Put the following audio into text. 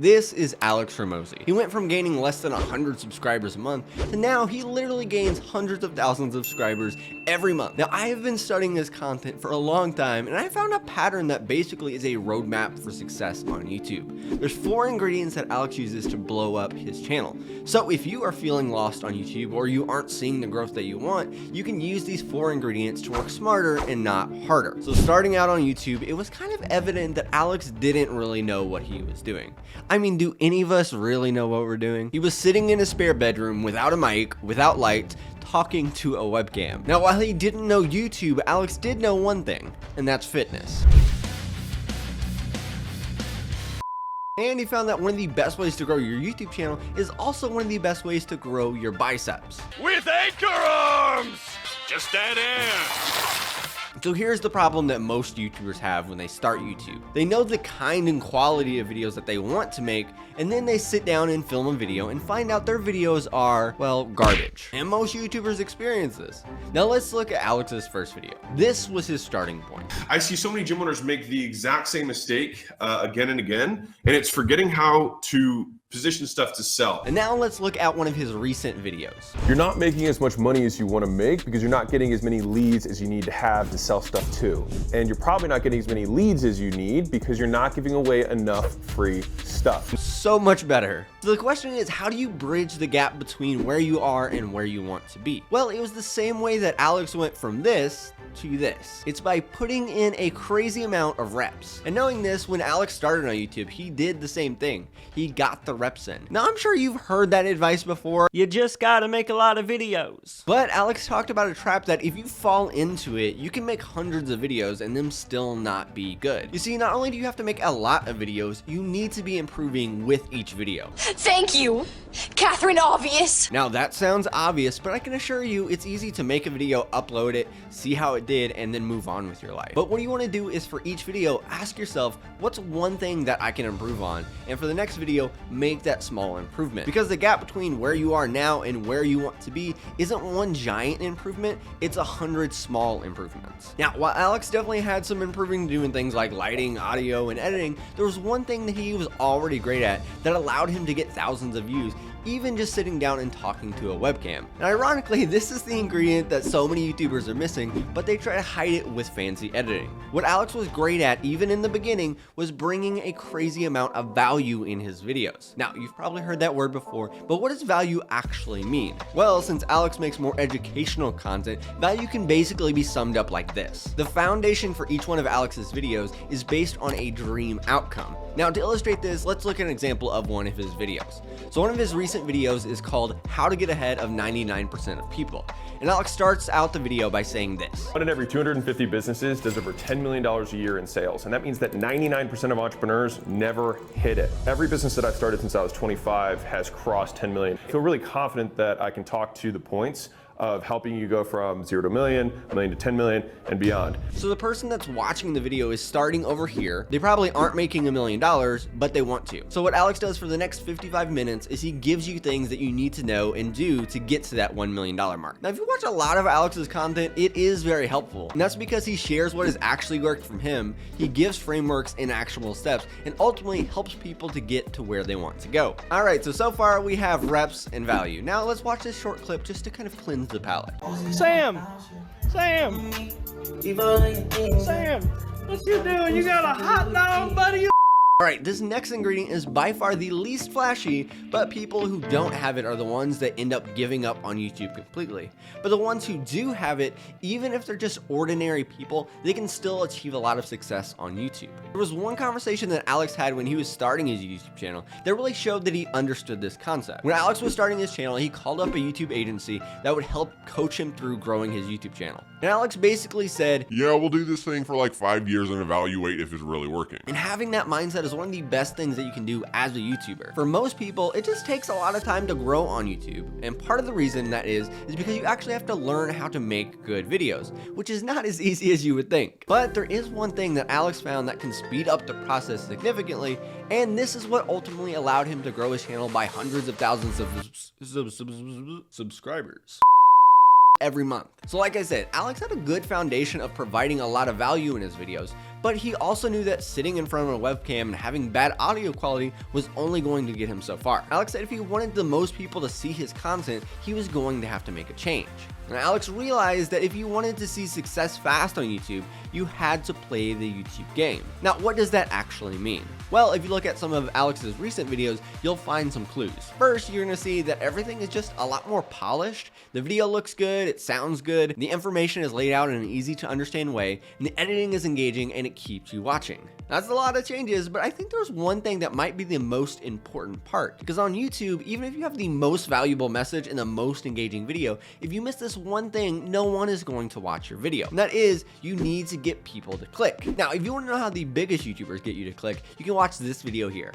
This is Alex Hormozi. He went from gaining less than 100 subscribers a month to now he literally gains hundreds of thousands of subscribers every month. Now, I have been studying his content for a long time, and I found a pattern that basically is a roadmap for success on YouTube. There's 4 ingredients that Alex uses to blow up his channel. So if you are feeling lost on YouTube or you aren't seeing the growth that you want, you can use these 4 ingredients to work smarter and not harder. So starting out on YouTube, it was kind of evident that Alex didn't really know what he was doing. I mean, do any of us really know what we're doing? He was sitting in his spare bedroom without a mic, without lights, talking to a webcam. Now, while he didn't know YouTube, Alex did know one thing, and that's fitness. And he found that one of the best ways to grow your YouTube channel is also one of the best ways to grow your biceps. With anchor arms! Just dead air! So here's the problem that most YouTubers have when they start YouTube. They know the kind and quality of videos that they want to make, and then they sit down and film a video and find out their videos are, well, garbage. And most YouTubers experience this. Now let's look at Alex's first video. This was his starting point. I see so many gym owners make the exact same mistake again and again, and it's forgetting how to position stuff to sell. And now let's look at one of his recent videos. You're not making as much money as you want to make because you're not getting as many leads as you need to have to sell stuff to. And you're probably not getting as many leads as you need because you're not giving away enough free stuff. So much better. So the question is, how do you bridge the gap between where you are and where you want to be? Well, it was the same way that Alex went from this to this. It's by putting in a crazy amount of reps. And knowing this, when Alex started on YouTube, he did the same thing. He got the reps in. Now, I'm sure you've heard that advice before. You just gotta make a lot of videos. But Alex talked about a trap that if you fall into it, you can make hundreds of videos and them still not be good. You see, not only do you have to make a lot of videos, you need to be improving with each video. Thank you, Catherine Obvious. Now that sounds obvious, but I can assure you it's easy to make a video, upload it, see how it did, and then move on with your life. But what you want to do is for each video, ask yourself, what's one thing that I can improve on? And for the next video, make that small improvement. Because the gap between where you are now and where you want to be isn't one giant improvement, it's 100 small improvements. Now, while Alex definitely had some improving to do in things like lighting, audio, and editing, there was one thing that he was already great at that allowed him to get thousands of views, even just sitting down and talking to a webcam. And ironically, this is the ingredient that so many YouTubers are missing, but they try to hide it with fancy editing. What Alex was great at, even in the beginning, was bringing a crazy amount of value in his videos. Now, you've probably heard that word before, but what does value actually mean? Well, since Alex makes more educational content, value can basically be summed up like this. The foundation for each one of Alex's videos is based on a dream outcome. Now, to illustrate this, let's look at an example of one of his videos. So one of his recent videos is called How to Get Ahead of 99% of People. And Alex starts out the video by saying this. One in every 250 businesses does over $10 million a year in sales. And that means that 99% of entrepreneurs never hit it. Every business that I've started since I was 25 has crossed 10 million. I feel really confident that I can talk to the points of helping you go from 0 to a million to 10 million, and beyond. So the person that's watching the video is starting over here. They probably aren't making $1 million, but they want to. So what Alex does for the next 55 minutes is he gives you things that you need to know and do to get to that $1 million mark. Now, if you watch a lot of Alex's content, it is very helpful. And that's because he shares what has actually worked from him. He gives frameworks and actionable steps, and ultimately helps people to get to where they want to go. All right, so far we have reps and value. Now let's watch this short clip just to kind of cleanse the palate. Sam, what you doing? You got a hot dog, buddy? Alright, this next ingredient is by far the least flashy, but people who don't have it are the ones that end up giving up on YouTube completely. But the ones who do have it, even if they're just ordinary people, they can still achieve a lot of success on YouTube. There was one conversation that Alex had when he was starting his YouTube channel that really showed that he understood this concept. When Alex was starting his channel, he called up a YouTube agency that would help coach him through growing his YouTube channel. And Alex basically said, yeah, we'll do this thing for like 5 years and evaluate if it's really working. And having that mindset is one of the best things that you can do as a YouTuber. For most people, it just takes a lot of time to grow on YouTube. And part of the reason that is because you actually have to learn how to make good videos, which is not as easy as you would think. But there is one thing that Alex found that can speed up the process significantly, and this is what ultimately allowed him to grow his channel by hundreds of thousands of subscribers. every month. So like I said, Alex had a good foundation of providing a lot of value in his videos, but he also knew that sitting in front of a webcam and having bad audio quality was only going to get him so far. Alex said if he wanted the most people to see his content, he was going to have to make a change. And Alex realized that if you wanted to see success fast on YouTube, you had to play the YouTube game. Now, what does that actually mean? Well, if you look at some of Alex's recent videos, you'll find some clues. First, you're gonna see that everything is just a lot more polished. The video looks good, it sounds good, the information is laid out in an easy to understand way, and the editing is engaging and it keeps you watching. That's a lot of changes, but I think there's one thing that might be the most important part. Because on YouTube, even if you have the most valuable message and the most engaging video, if you miss this one thing, no one is going to watch your video. And that is, you need to get people to click. Now, if you want to know how the biggest YouTubers get you to click, you can watch this video here.